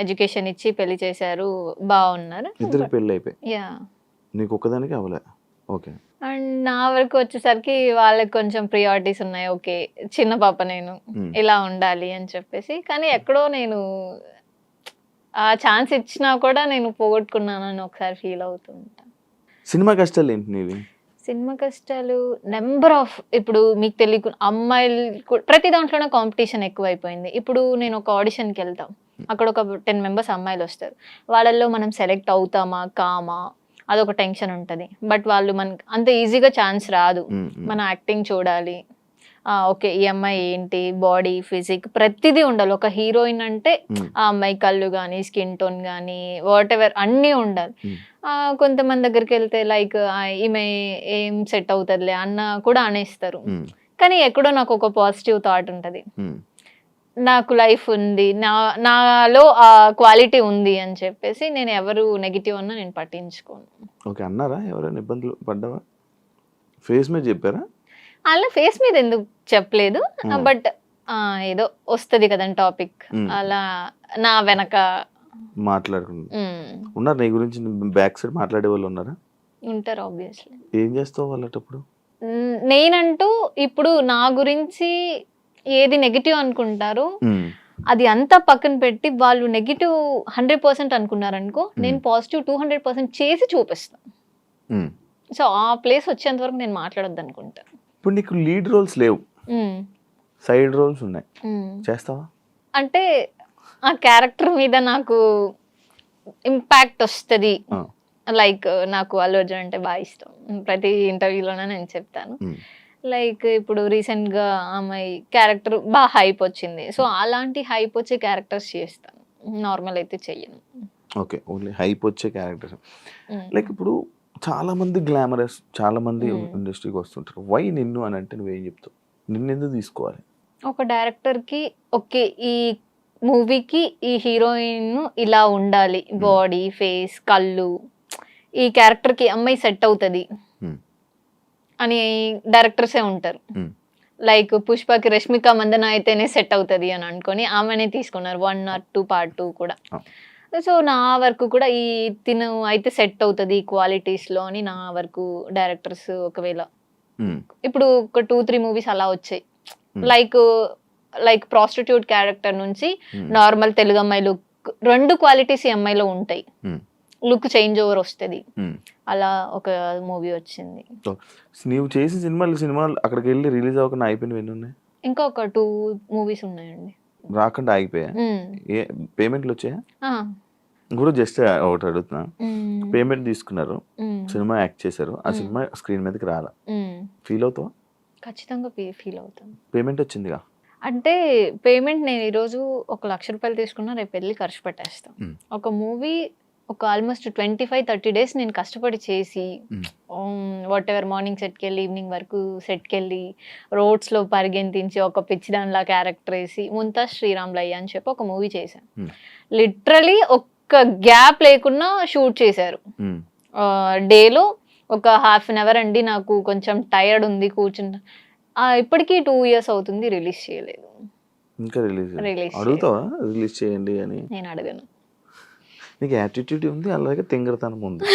ఎడ్యుకేషన్ ఇచ్చి పెళ్లి చేశారు, బాగున్నారు. ఇద్దరికి పెళ్ళి అయిపోయి యా. నీకు ఒక్కదానికి అవ్వలే. ఓకే. అండ్ నా వరకు వచ్చేసరికి వాళ్ళకి కొంచెం ప్రియారిటీస్ ఉన్నాయి. ఓకే, చిన్న పాప నేను, ఇలా ఉండాలి అని చెప్పేసి. కానీ ఎక్కడో నేను ఆ ఛాన్స్ ఇచ్చినా కూడా నేను పోగొట్టుకున్నానని ఒకసారి ఫీల్ అవుతుంటా. సినిమా కష్టాలు ఏంటి నీవి? సినిమా కష్టాలు నెంబర్ ఆఫ్. ఇప్పుడు మీకు తెలియకు అమ్మాయిలు ప్రతి దాంట్లోనే కాంపిటీషన్ ఎక్కువైపోయింది. ఇప్పుడు నేను ఒక ఆడిషన్కి వెళ్తాం, అక్కడ ఒక 10 మెంబర్స్ అమ్మాయిలు వస్తారు. వాళ్ళల్లో మనం సెలెక్ట్ అవుతామా కామా అదొక టెన్షన్ ఉంటుంది. బట్ వాళ్ళు మనకి అంత ఈజీగా ఛాన్స్ రాదు. మన యాక్టింగ్ చూడాలి, ఓకే ఈ అమ్మాయి ఏంటి, బాడీ ఫిజిక్ ప్రతిదీ ఉండాలి. ఒక హీరోయిన్ అంటే ఆ అమ్మాయి కళ్ళు కానీ, స్కిన్ టోన్ కానీ, వాట్ ఎవర్ అన్నీ ఉండాలి. కొంతమంది దగ్గరికి వెళ్తే లైక్ ఈమె ఏం సెట్ అవుతుందిలే అన్న కూడా అనేస్తారు. కానీ ఎక్కడో నాకు ఒక పాజిటివ్ థాట్ ఉంటుంది, నాకు లైఫ్ ఉంది, నాలో ఆ క్వాలిటీ ఉంది అని చెప్పేసి నేను ఎవరు నెగిటివ్ అన్నా నేను పట్టించుకోను. ఓకే, అన్నారా ఎవరైనా ఇబ్బందులు పడ్డావా? ఫేస్ మీద చెప్పారా? అలా ఫేస్ మీద ఎందుకు చెప్పలేదు, బట్ ఏదో వస్తుంది కదండి టాపిక్, అలా నా వెనక మాట్లాడుకుంటా ఉన్నారు. నీ గురించి బ్యాక్ సైడ్ మాట్లాడే వాళ్ళు ఉన్నారా? ఉంటారు ఆబ్వియస్లీ. ఏం చేస్తావు వాళ్ళటప్పుడు? నేనంటూ ఇప్పుడు నా గురించి ఏది నెగిటివ్ అనుకుంటారు అది అంతా పక్కన పెట్టి వాళ్ళు నెగిటివ్ 100% అనుకున్నారనుకో, నేను పాజిటివ్ 200% చేసి చూపిస్తాను. సో ఆ ప్లేస్ వచ్చేంత వరకు నేను మాట్లాడొద్దు అనుకుంటా. ఇప్పుడు నీకు లీడ్ రోల్స్ లేవు, సైడ్ రోల్స్ ఉన్నాయి, చేస్తావా? అంటే ఆ క్యారెక్టర్ మీద నాకు ఇంపాక్ట్ వస్తుంది. లైక్ నాకు అల్లు అర్జున్ అంటే బాగా ఇష్టం, ప్రతి ఇంటర్వ్యూలోనే నేను చెప్తాను. లైక్ ఇప్పుడు రీసెంట్గా అమ్మాయి క్యారెక్టర్ బాగా హైప్ వచ్చింది, సో అలాంటి హైప్ వచ్చే క్యారెక్టర్స్ చేస్తాను, నార్మల్ అయితే చెయ్యను. ఓకే, ఓన్లీ హైప్ వచ్చే క్యారెక్టర్స్. లైక్ ఇప్పుడు చాలా మంది గ్లామరస్, చాలా మంది ఇండస్ట్రీకి వస్తుంటారు. వై నిన్ను అని అంటే నువ్వేం చెప్తావు? నిన్ను ఎందుకు తీసుకోవాలి? ఒక డైరెక్టర్కి ఓకే ఈ మూవీకి ఈ హీరోయిన్ ఇలా ఉండాలి, బాడీ ఫేస్ కళ్ళు, ఈ క్యారెక్టర్కి అమ్మాయి సెట్ అవుతుంది అని డైరెక్టర్సే ఉంటారు. లైక్ పుష్పకి రష్మిక మందన అయితేనే సెట్ అవుతుంది అని అనుకొని ఆమెనే తీసుకున్నారు 1 or 2 part 2 కూడా. సో నా వరకు కూడా ఈ తిను అయితే సెట్ అవుతుంది క్వాలిటీస్లో అని నా వరకు డైరెక్టర్స్ ఒకవేళ ఇప్పుడు ఒక 2-3 మూవీస్ అలా వచ్చాయి. లైక్ ప్రాస్టిట్యూట్ క్యారెక్టర్ నుంచి నార్మల్ తెలుగు అమ్మాయి లుక్, 2 క్వాలిటీస్ ఈ అమ్మాయిలో ఉంటాయి, లుక్ చేంజ్ ఓవర్ వస్తుంది. అలా ఒక మూవీ వచ్చింది. నీవు చేసిన సినిమాలు అక్కడికి వెళ్ళి రిలీజ్ అవ్వకుండా అయిపోయినవి ఎన్ని ఉన్నాయి? ఇంకా ఒక 2 మూవీస్ ఉన్నాయండి, రాకుండా ఆగిపోయా. పేమెంట్లు వచ్చాయా? కూడా జస్ట్ ఒకటి అడుగుతున్నా, పేమెంట్ తీసుకున్నారు, సినిమా యాక్ట్ చేశారు, ఆ సినిమా స్క్రీన్ మీదకి రాలా, ఫీల్ అవుతావా? ఖచ్చితంగా ఫీల్ అవుతాను. పేమెంట్ వచ్చిందిగా అంటే పేమెంట్ నేను ఈరోజు 1 లక్ష రూపాయలు తీసుకున్నా, రేపు వెళ్ళి ఖర్చు పెట్టేస్తాను. ఒక మూవీ ఒక ఆల్మోస్ట్ 25-30 డేస్ నేను కష్టపడి చేసి వాట్ ఎవర్ మార్నింగ్ సెట్కి వెళ్ళి ఈవినింగ్ వరకు సెట్కి వెళ్ళి రోడ్స్లో పరిగెంతించి ఒక పిచ్చి దానిలా క్యారెక్టర్ వేసి ముంతాజ్ శ్రీరామ్లయ్య అని చెప్పి ఒక మూవీ చేశాను. లిటరలీ ఒక్క గ్యాప్ లేకుండా షూట్ చేశారు. డేలో ఒక 1/2 an hour అండి, నాకు కొంచెం టైర్డ్ ఉంది కూర్చుంటా. ఇప్పటికీ 2 years అవుతుంది, రిలీజ్ చేయలేదు. ఇంకా రిలీజ్ అడుగుతావా? రిలీజ్ చేయండి అని నేను అడగను. నీకు యాటిట్యూడ్ ఉంది, అలాగే తింగరతనం ఉంది.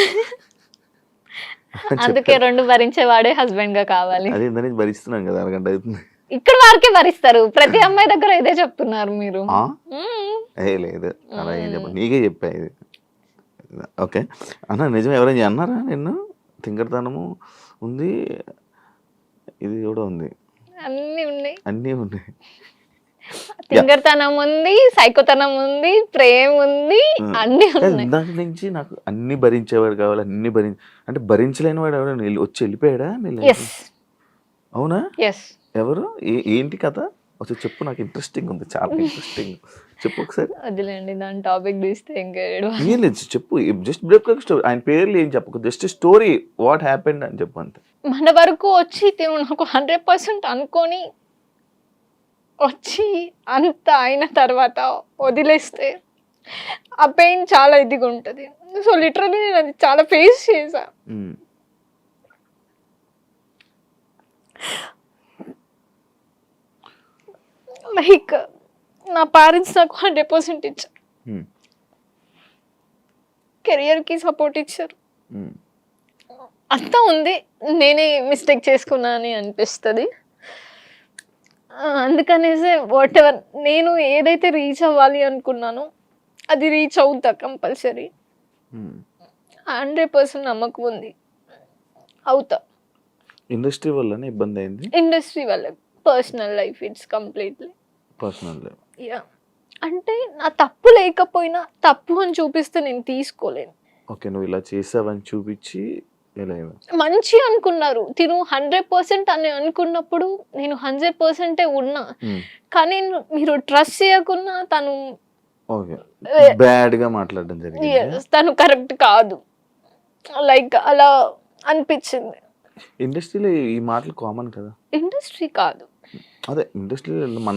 అందుకే 2 భరించేవాడే హస్బెండ్ గా కావాలి. అదే ఇందాక భరిస్తున్నాను కదా, అరగంట అవుతుంది. ఇక్కడ వారికే భరిస్తారు, ప్రతి అమ్మాయి దగ్గర ఇదే చెప్తున్నారు మీరు. లేదు అలా ఏం చెప్పండి, నీకే చెప్పా ఇది. ఓకే అన్న, నిజం ఎవరైనా అన్నారా నిన్ను తింగరతనము ఉంది, ఇది కూడా ఉంది, అన్నీ ఉన్నాయి, తింగరతనం ఉంది, సైకోతనం ఉంది, ప్రేమ ఉంది, అన్ని ఉన్నాయి. దాని నుంచి నాకు అన్ని భరించేవాడు కావాలి, అన్ని అంటే భరించలేని వాడు ఎవరైనా వచ్చి వెళ్ళిపోయాడా? అవునా? ఎవరు? ఏంటి కథ ఒకసారి చెప్పు, నాకు ఇంట్రెస్టింగ్ ఉంది, చాలా ఇంట్రెస్టింగ్. చెప్పు ఒకసారి. వదిలేండి, దాని టాపిక్ తీస్తే ఇంకా ఏం లేదు, చెప్పు. జస్ట్ బ్రేక్ స్టోరీ, ఆయన పేర్లు ఏం చెప్పకు, జస్ట్ స్టోరీ వాట్ హ్యాపెండ్ అని చెప్పు అంతే. మన వరకు వచ్చి నాకు 100% అనుకొని వచ్చి అంత అయిన తర్వాత వదిలేస్తే ఆ పెయిన్ చాలా ఇదిగా ఉంటుంది. సో లిటరలీ నేను అది చాలా ఫేస్ చేశా. లైక్ నా పేరెంట్స్ నాకు 100% ఇచ్చారు, కెరియర్కి సపోర్ట్ ఇచ్చారు, అంతా ఉంది. నేనే మిస్టేక్ చేసుకున్నా అని అనిపిస్తుంది. అందుకనేసి వాట్ ఎవర్ నేను ఏదైతే రీచ్ అవ్వాలి అనుకున్నానో అది రీచ్ అవుతా కంపల్సరీ. 100% నమ్మకం ఉంది, అవుతా. ఇండస్ట్రీ వల్లనే ఇబ్బంది అయింది? ఇండస్ట్రీ వల్ల, personal life it's completely personal life. Yeah, అంటే నా తప్పు లేకపోయినా తప్పు అని చూపిస్తే నేను తీసుకోలేను. ఓకే, నువ్వు ఇలా చేసావని చూపించి మంచి అనుకున్నారు తిను 100% అని అనుకున్నప్పుడు నేను 100% ఉన్నా. కానీ మీరు ట్రస్ట్ చేయకున్నా తను బ్యాడ్ గా మాట్లాడడం జరిగింది. తను కరెక్ట్ కాదు, లైక్ అలా అనిపించింది. ఇండస్ట్రీలో ఈ మాటలు కామన్ కదా? ఇండస్ట్రీ కాదు, అదే ఇండస్ట్రీలో మన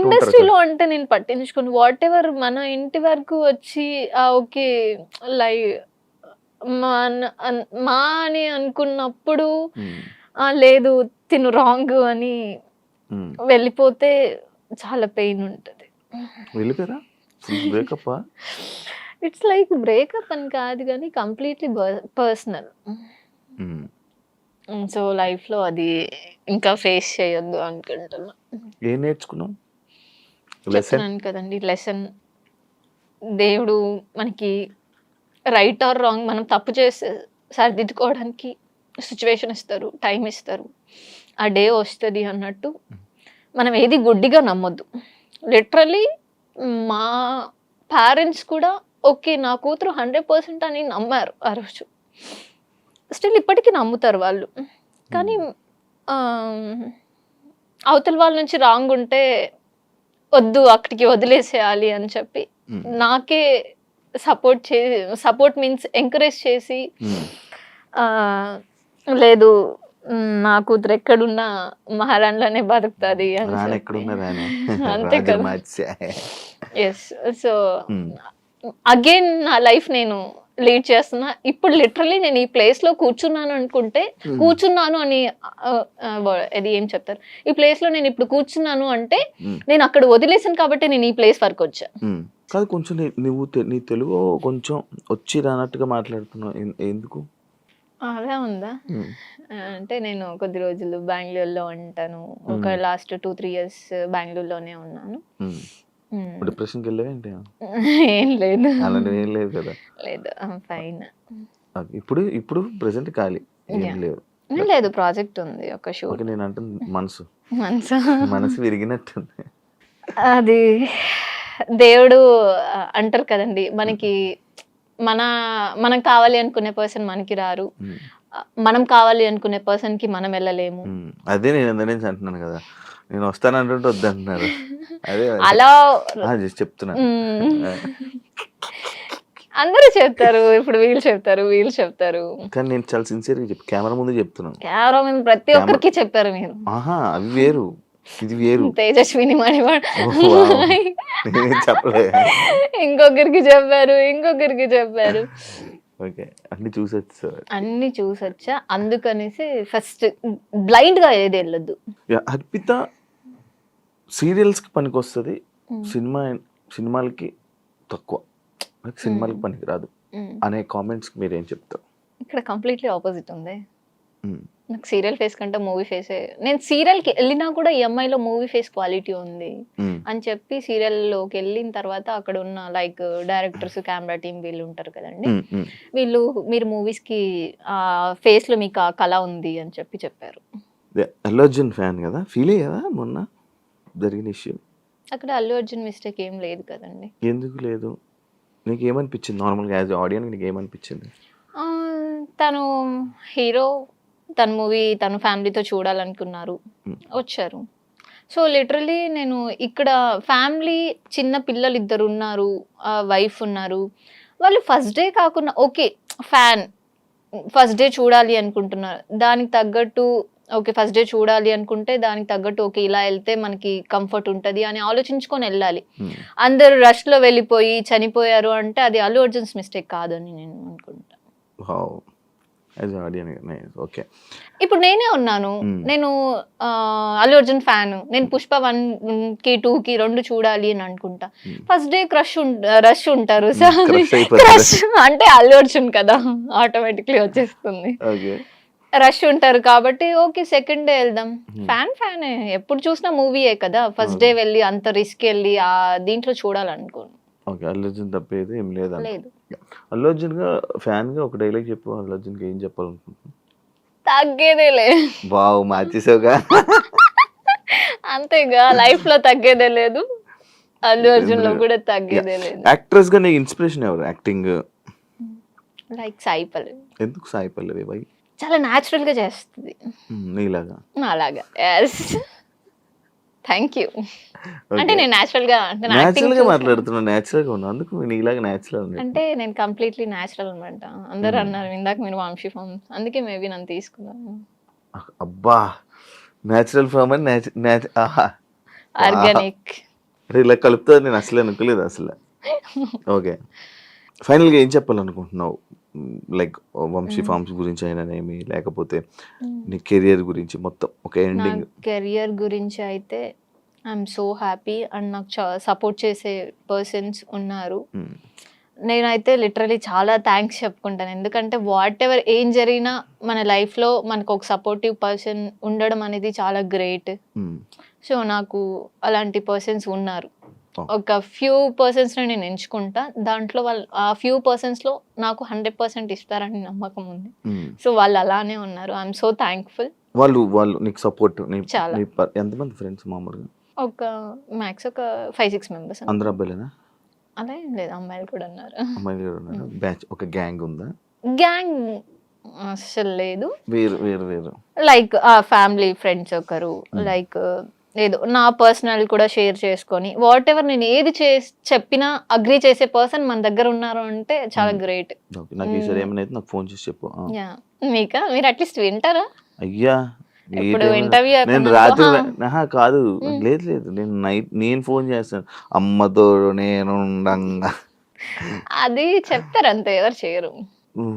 ఇండస్ట్రీలో అంటే నేను పట్టించుకుని వాట్ ఎవర్ మన ఇంటి వరకు వచ్చి ఓకే లైక్ మా అని అనుకున్నప్పుడు లేదు తిను రాంగ్ అని వెళ్ళిపోతే చాలా పెయిన్ ఉంటుంది. ఇట్స్ లైక్ బ్రేకప్ అని కాదు కానీ కంప్లీట్లీ పర్సనల్. సో లైఫ్ లో అది ఇంకా ఫేస్ చేయొద్దు అనుకుంటున్నా. ఏం నేర్చుకున్నావు? చెప్తున్నాను కదండి లెసన్. దేవుడు మనకి రైట్ ఆర్ రాంగ్ మనం తప్పు చేస్తే సరిదిద్దుకోవడానికి సిచ్యువేషన్ ఇస్తారు, టైం ఇస్తారు, ఆ డే వస్తుంది అన్నట్టు మనం ఏది గుడ్డిగా నమ్మొద్దు. లిటరలీ మా పేరెంట్స్ కూడా ఓకే నా కూతురు 100% అని నమ్మారు ఆ రోజు, స్టిల్ ఇప్పటికీ నమ్ముతారు వాళ్ళు. కానీ అవతల వాళ్ళ నుంచి రాంగ్ ఉంటే వద్దు అక్కడికి వదిలేసేయాలి అని చెప్పి నాకే సపోర్ట్ మీన్స్ ఎంకరేజ్ చేసి లేదు నా కూతురు ఎక్కడున్నా మహారాణిలోనే బతుకుతుంది అంతే కదా. ఎస్, సో అగైన్ నా లైఫ్ నేను లీడ్ చేస్తున్నా. ఇప్పుడు లిటరలీ నేను ఈ ప్లేస్ లో కూర్చున్నాను అనుకుంటే కూర్చున్నాను అని అది ఏం చెప్తారు, ఈ ప్లేస్ లో నేను ఇప్పుడు కూర్చున్నాను అంటే నేను అక్కడ వదిలేసాను కాబట్టి నేను ఈ ప్లేస్ వరకు వచ్చా. కాదు, కొంచెం నువ్వు నీ తెలుగు కొంచెం వచ్చి రానట్టుగా మాట్లాడుతున్నావు, ఎందుకు? అదే ఉందా అంటే నేను కొద్ది రోజులు బెంగళూరులో ఉంటాను, ఒక లాస్ట్ 2-3 years బెంగళూరులోనే ఉన్నాను. డిప్రెషన్కి వెళ్ళేవేంటి? ఏం లేదు, అలాంటివి ఏం లేదు కదా? లేదు, ఫైన్. ఇప్పుడు ప్రెసెంట్ ఖాళీ ఏం లేదు? లేదు, ప్రాజెక్ట్ ఉంది ఒక షో. నేను అంటే మనసు విరిగినట్టుంది. అది దేవుడు అంటారు కదండి, మనకి మనం కావాలి అనుకునే పర్సన్ మనకి రారు, మనం కావాలి అనుకునే పర్సన్ కి మనం వెళ్ళలేము. అదే నేను అందరించి అంటున్నాను కదా, నేను వస్తానంటుంటే వద్దంటున్నారు. అదే అలా చెప్తున్నా, అందరూ చెప్తారు, ఇప్పుడు వీళ్ళు చెప్తారు కానీ నేను చాలా సిన్సియర్ గా కెమెరా ముందు చెప్తున్నాను. కెమెరా ముందు ప్రతి ఒక్కరికి చెప్పారు మీరు. అవి వేరు, ఇది వేరు. తేజస్విని మణివాడు చెప్పలే, ఇంకొకరికి చెప్పారు. ఓకే, అన్ని చూసొచ్చా అందుకనేసి ఫస్ట్ బ్లైండ్ గా ఏది వెళ్ళొద్దు. అర్పిత సీరియల్స్ కి పనికి వస్తుంది, సినిమాలకి తక్కువ, సినిమాలకి పనికి రాదు అనే కామెంట్స్ మీరు ఏం చెప్తారు? ఇక్కడ కంప్లీట్లీ ఆపోజిట్ ఉంది. నాకు సీరియల్ ఫేస్ కంటే మూవీ ఫేసే, నేను సీరియల్కి వెళ్ళినా కూడా ఈ అమ్మాయిలో మూవీ ఫేస్ క్వాలిటీ ఉంది అని చెప్పి సీరియల్లోకి వెళ్ళిన తర్వాత అక్కడ ఉన్న లైక్ డైరెక్టర్స్, కెమెరా టీమ్ వీళ్ళు ఉంటారు కదండి, వీళ్ళు మీరు మూవీస్కి ఫేస్ లో మీకు ఆ కళ ఉంది అని చెప్పారు. అల్లు అర్జున్ ఫ్యాన్ కదా, ఫీల్ అయ్యావా మొన్న జరిగిన ఇష్యూ? అక్కడ అల్లు అర్జున్ మిస్టేక్ ఏం లేదు కదండి. ఎందుకు లేదు? నీకు ఏమనిపించింది నార్మల్గా యాజ్ ఆడియన్స్? నీకు ఏమనిపించింది? తను హీరో, తన మూవీ తన ఫ్యామిలీతో చూడాలనుకున్నారు, వచ్చారు. సో లిటరలీ నేను ఇక్కడ ఫ్యామిలీ, చిన్న పిల్లలు 2 ఉన్నారు, వైఫ్ ఉన్నారు, వాళ్ళు ఫస్ట్ డే కాకుండా ఓకే ఫ్యాన్ ఫస్ట్ డే చూడాలి అనుకుంటున్నారు, దానికి తగ్గట్టు ఓకే ఫస్ట్ డే చూడాలి అనుకుంటే దానికి తగ్గట్టు ఓకే ఇలా వెళ్తే మనకి కంఫర్ట్ ఉంటుంది అని ఆలోచించుకొని వెళ్ళాలి. అందరు రష్ లో వెళ్ళిపోయి చనిపోయారు అంటే అది అల్లు అర్జున్స్ మిస్టేక్ కాదు అని నేను అనుకుంటా. ఓకే ఇప్పుడు నేనే ఉన్నాను, నేను అల్లు అర్జున్ ఫ్యాన్, నేను పుష్ప 1కి 2కి 2 చూడాలి అని అనుకుంటా. ఫస్ట్ డే రష్ ఉంటారు, క్రష్ అంటే అల్లు అర్జున్ కదా ఆటోమేటిక్లీ వచ్చేస్తుంది. రష్ ఉంటారు కాబట్టి ఓకే సెకండ్ డే వెళ్దాం. ఫ్యాన్ ఎప్పుడు చూసినా మూవీయే కదా, ఫస్ట్ డే వెళ్ళి అంత రిస్క్ వెళ్ళి ఆ దీంట్లో చూడాలనుకోను. ఓకే అల్లు అర్జున్ తప్పేది ఏం లేదు. అల్లు అర్జున్ గా ఫ్యాన్ గా ఒక డైలాగ్ చెప్పు, అల్లు అర్జున్ కి ఏం చెప్పాలనుకుంటున్నాను? తగ్గేదేలే. వావ్ మార్చేసావుగా. అంతేగా, లైఫ్ లో తగ్గేదే లేదు, అల్లు అర్జున్ లో కూడా తగ్గేదే లేదు. యాక్ట్రెస్ గా నీకు ఇన్స్పిరేషన్ ఎవరు యాక్టింగ్? లైక్ సాయి పల్లవి. ఎందుకు సాయి పల్లవి? బై చాలా న్యాచురల్ గా చేస్తుంది నీలాగా. అలాగా ఎస్ థ్యాంక్ యూ. అంటే నేను న్యాచురల్ గా మాట్లాడుతున్నా, న్యాచురల్ గా ఉన్నా, అందుకు నీలాగా న్యాచురల్ అంటే నేను కంప్లీట్లీ న్యాచురల్ అనమాట. అందరు అన్నారు ఇందాక మీరు వంశీ ఫామ్, అందుకే మేబీ నన్ను తీసుకున్నాను. అబ్బా న్యాచురల్ ఫామ్ అని ఆర్గానిక్ ఇలా కలుపుతా నేను అసలు అనుకోలేదు అసలు. ఓకే ఫైనల్ గా ఏం చెప్పాలనుకుంటున్నావు? లైక్ వంశీ ఫార్మ్స్ గురించి అయినానేమి, లేకపోతే నీ కెరియర్ గురించి మొత్తం ఒక ఎండింగ్. కెరియర్ గురించి అయితే ఐఎమ్ సో హ్యాపీ అండ్ నాకు సపోర్ట్ చేసే పర్సన్స్ ఉన్నారు. నేనైతే లిటరలీ చాలా థ్యాంక్స్ చెప్పుకుంటాను, ఎందుకంటే వాట్ ఎవర్ ఏం జరిగినా మన లైఫ్లో మనకు ఒక సపోర్టివ్ పర్సన్ ఉండడం అనేది చాలా గ్రేట్. సో నాకు అలాంటి పర్సన్స్ ఉన్నారు. ఒక ఫ్యూ పర్సన్స్ నేను ఎంచుకుంటా, దాంట్లో వాళ్ళు ఆ ఫ్యూ పర్సన్స్లో నాకు 100% ఇస్తారని నమ్మకం ఉంది. సో వాళ్ళు అలానే ఉన్నారు. I'm so thankful. వాళ్ళు నీకు సపోర్ట్ చాలా. ఎంతమంది ఫ్రెండ్స్ మామూలుగా? ఒక మ్యాక్స్ ఒక 5-6 మెంబర్స్. అందరూ అబ్బాయిలేనా? అలా ఏం లేదు, అమ్మాయిలు కూడా ఉన్నారు. అమ్మాయిలు కూడా ఉన్నారు. బ్యాచ్ ఒక గ్యాంగ్ ఉందా? గ్యాంగ్ అసలు లేదు, వేరు వేరు వేరు. లైక్ ఫ్యామిలీ ఫ్రెండ్స్ ఒకరు, లైక్ ఏదో నా పర్సనల్ కూడా షేర్ చేసుకొని వాట్ ఎవర్ నేను ఏది చెప్పినా అగ్రీ చేసే పర్సన్ మన దగ్గర ఉన్నారు అంటే చాలా గ్రేట్. నాకు ఈసారి ఏమైనా అయితే నాకు ఫోన్ చేసి చెప్పు. మీకా మీరు అట్లీస్ట్ వింటారా? అయ్యా ఇప్పుడు ఇంటర్వ్యూ నేను రాత్రి కాదు, లేదు లేదు, నేను ఫోన్ చేస్తాను అమ్మతో నేను అది చెప్తారు అంతే, ఎవరు చేయరు.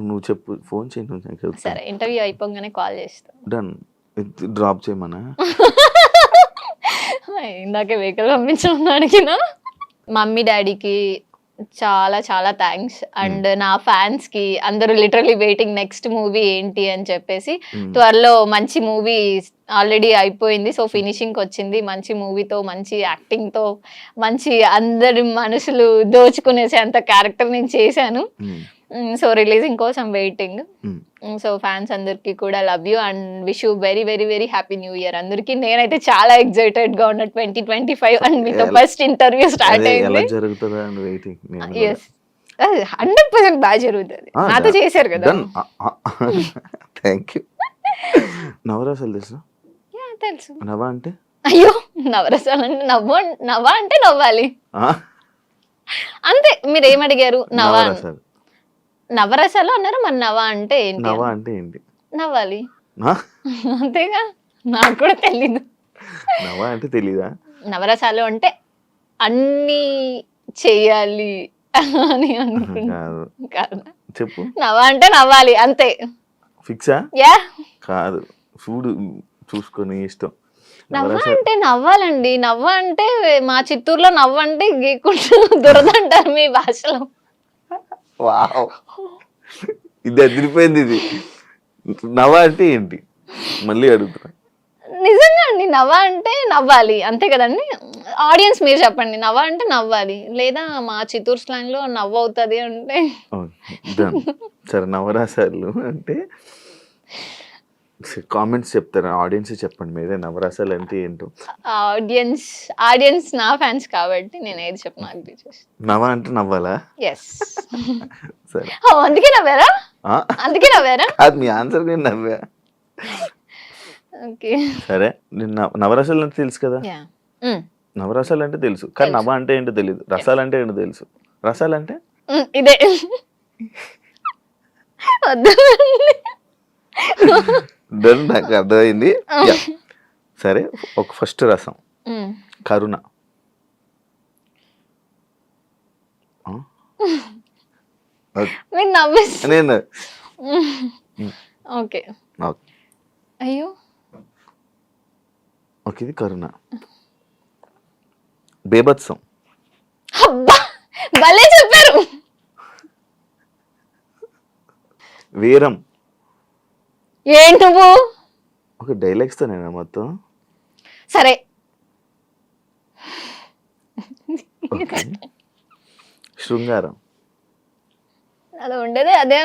నువ్వు చెప్పు, ఫోన్ చేయి. సరే ఇంటర్వ్యూ అయిపోగానే కాల్ చేస్తా. డన్. డ్రాప్ చేయమన్నా? ఇందాకే వెహికల్ పంపించమని అడిగిన. మమ్మీ డాడీకి చాలా చాలా థ్యాంక్స్, అండ్ నా ఫ్యాన్స్ కి అందరూ లిటరలీ వెయిటింగ్ నెక్స్ట్ మూవీ ఏంటి అని చెప్పేసి. త్వరలో మంచి మూవీ ఆల్రెడీ అయిపోయింది, సో ఫినిషింగ్ వచ్చింది. మంచి మూవీతో, మంచి యాక్టింగ్ తో, మంచి అందరి మనసులు దోచుకునేసే అంత క్యారెక్టర్ నేను చేశాను. సో రిలీజింగ్ కోసం వెయిటింగ్. సో ఫ్యాన్స్ అందరికి కూడా love you and wish you very very very happy new year అందరికి. నేనైతే చాలా ఎక్సైటెడ్ గా ఉన్నా 2025 అండ్ మీతో ఫస్ట్ ఇంటర్వ్యూ స్టార్ట్ అయింది. 100% బాగా జరుగుతుంది, నాతో చేశారు కదా. Thank you. నవరసాలు తెలుసు? తెలుసు. నవ్వా అంటే? అయ్యో నవరసాలు అంటే నవ్వా అంటే నవ్వాలి అంతే. మీరు ఏమడిగారు? నవ్వా నవరసాలు అన్నారు, మరి నవ్వా అంటే ఏంటి? నవ్వా అంటే ఏంటి? నవ్వాలి అంతేగా, నాకు కూడా తెలీదు. నవ్వా అంటే తెలీదా? నవరసాలు అంటే అన్ని చెయ్యాలి అని అనుకుంటున్నాను. చెప్పు. నవ్వా అంటే నవ్వాలి అంతే. ఫిక్సా? యా. కాదు, చూడు చూసుకొని ఇష్టం. నవ్వ అంటే నవ్వాలండి. నవ్వ అంటే మా చిత్తూరులో నవ్వ అంటే గీకుంటూ దురదంటారు మీ భాషలో. వావ్, ఇది అదిరిపోయింది. ఇది నవ్వ అంటే ఏంటి మళ్ళీ అడుగుతున్నా. నిజంగా అండి, నవ్వ అంటే నవ్వాలి అంతే కదండి. ఆడియన్స్ మీరు చెప్పండి, నవ్వ అంటే నవ్వాలి, లేదా మా చిత్తూరు స్లాంగ్ లో నవ్వు అవుతుంది అంటే. సరే నవరసాలు అంటే కామెంట్స్ చెప్తారా? ఆడియన్స్ చెప్పండి మీరే, నవరసాలు అంటే ఏంటో. ఆడియన్స్ నా ఫ్యాన్స్ కాబట్టి నేను ఏది చెప్పిన నవ్వ అంటే నవ్వాలా? ఎస్. సరే అందుకే నవ్వారా? అందుకే నవ్వారా? అది మీ ఆన్సర్ నేను నవ్వా. ఓకే సరే, నవరసాలు అంటే తెలుసు కదా. నవరసాలు అంటే తెలుసు, కానీ నవ్వ అంటే ఏంటో తెలియదు. రసాలు అంటే ఏంటో తెలుసు. రసాలు అంటే ఇదే. వద్దు డన్, నాకు అర్థమైంది. Yeah. సరే, ఒక ఫస్ట్ రసం కరుణ. మీరు నవ్వేసి నేను ఓకే. అయ్యో ఓకే, ఇది కరుణ. బేభత్సం. అబ్బా భలే చెప్పారు. వీరం. ఏంటి నువ్వు? ఒక డైలాగ్స్ తో నేను మొత్తం. సరే ఓకే. శృంగారం. అలా ఉండేదే అదే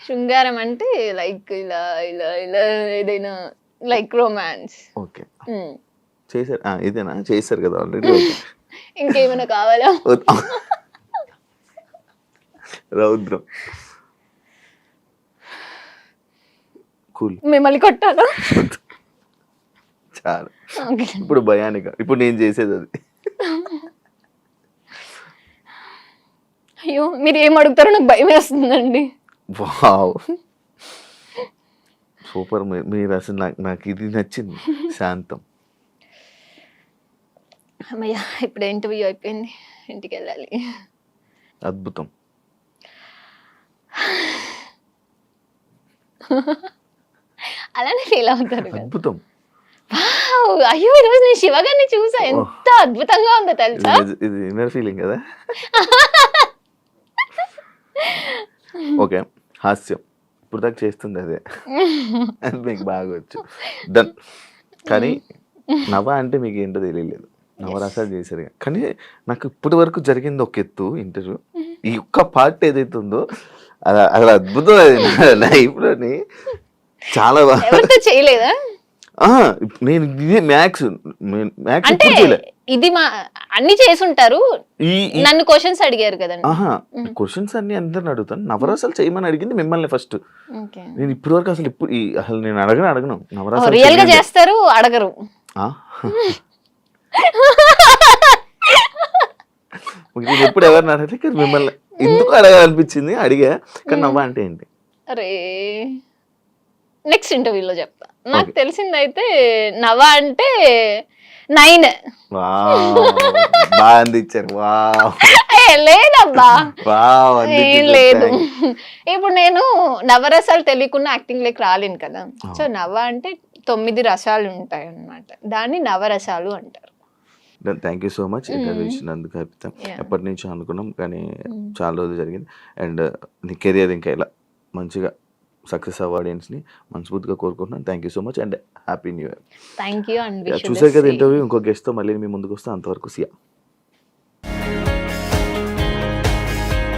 శృంగారం అంటే లైక్ ఇలా ఇలా ఇలా ఏదైనా లైక్ రొమాన్స్. ఓకే, చేశారు. ఇదేనా చేశారు కదా ఆల్రెడీ. ఇంకేమైనా కావాలా? రౌద్రం. కూల్. మిమ్మల్ని కొట్టాలా? చాలా. ఓకే. ఇప్పుడు భయానిక. ఇప్పుడు నేను చేసేది అది. అయ్యో మీరు ఏం అడుగుతారో నాకు భయం వేస్తుందండి. Wow, super. మీరు అసలు నాకు ఇది నచ్చింది. శాంతం. అమ్మయ్య ఇప్పుడు ఇంటర్వ్యూ అయిపోయింది, ఇంటికి వెళ్ళాలి. అద్భుతం. అలానే ఫీల్ అవుతారు కదా. అద్భుతం. వావ్, అయ్యో ఈరోజు నేను శివగారిని చూసా, ఎంత అద్భుతంగా ఉందో తెలుసా. ఇది ఇన్నర్ ఫీలింగ్ కదా. ఓకే, హాస్యం. ఇప్పుడు దాకా చేస్తుంది అదే, అది మీకు బాగా వచ్చు. డన్. కానీ నవ అంటే మీకు ఏంటో తెలియలేదు. నవరసాలు చేశారు కానీ నాకు ఇప్పటి వరకు జరిగింది ఒక ఎత్తు ఇంటర్వ్యూ. ఈ ఒక్క పార్ట్ ఏదైతే ఉందో అది అద్భుతం. అది నా లైఫ్లోని చాలా బాగా. ఎవరితో చేయలేదా? నేను ఇది మ్యాథ్స్ అంటే ఇది మా అన్ని చేసి ఉంటారు. నన్ను క్వశ్చన్స్ అడిగారు కదండి. క్వశ్చన్స్ అన్ని అందరిని అడుగుతాను. నవరసాలు చేయమని అడిగింది మిమ్మల్ని ఫస్ట్. నేను ఇప్పటి వరకు అసలు నేను అడగను నవరసాలు. రియల్ గా చేస్తారు, అడగరు. ఎప్పుడు ఎవరిని అడగలేదు, మిమ్మల్ని ఎందుకు అడగాలనిపించింది, అడిగా. కానీ నవ్వ అంటే ఏంటి? అరే నెక్స్ట్ ఇంటర్వ్యూలో చెప్తా. నాకు తెలిసిందైతే నవ అంటే 9. బాగా అందించారు. లేదబ్బా, ఏం లేదు. ఇప్పుడు నేను నవరసాలు తెలియకుండా యాక్టింగ్ లెక్క రాలేను కదా. సో నవ అంటే 9 రసాలు ఉంటాయి అన్నమాట, దాన్ని నవరసాలు అంటారు. Thank you so much interview ఇచ్చినందుకు. అర్పిత, ఎప్పటి నుంచో అనుకున్నాం కానీ చాలా రోజులు జరిగింది. అండ్ నీ కెరియర్ ఇంకా ఇలా మంచిగా సక్సెస్ ఆడియన్స్ని మనస్ఫూర్తిగా కోరుకుంటున్నాను. Thank you so much and happy new year. Thank you. చూసారు కదా ఇంటర్వ్యూ. ఇంకో గెస్ట్తో మళ్ళీ మీ ముందుకు వస్తే అంతవరకు సియా.